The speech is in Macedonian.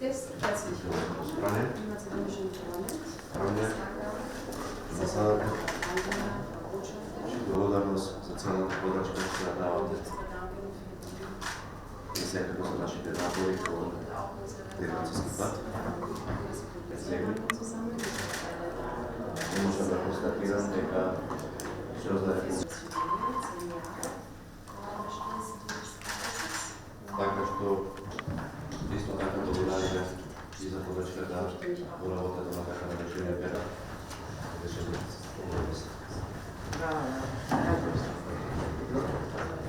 Jest herzlich Strane. im mazedonischen Parlament. Strane. Ambasadorka. Благодарност за цялата подръчка, която давате. И всякакво за нашите напори по Ирбански път. Не можем да констатирам дека ще раздаде. Така што исто така благодариме и за подръчката по работата на така наречения пера. Решението.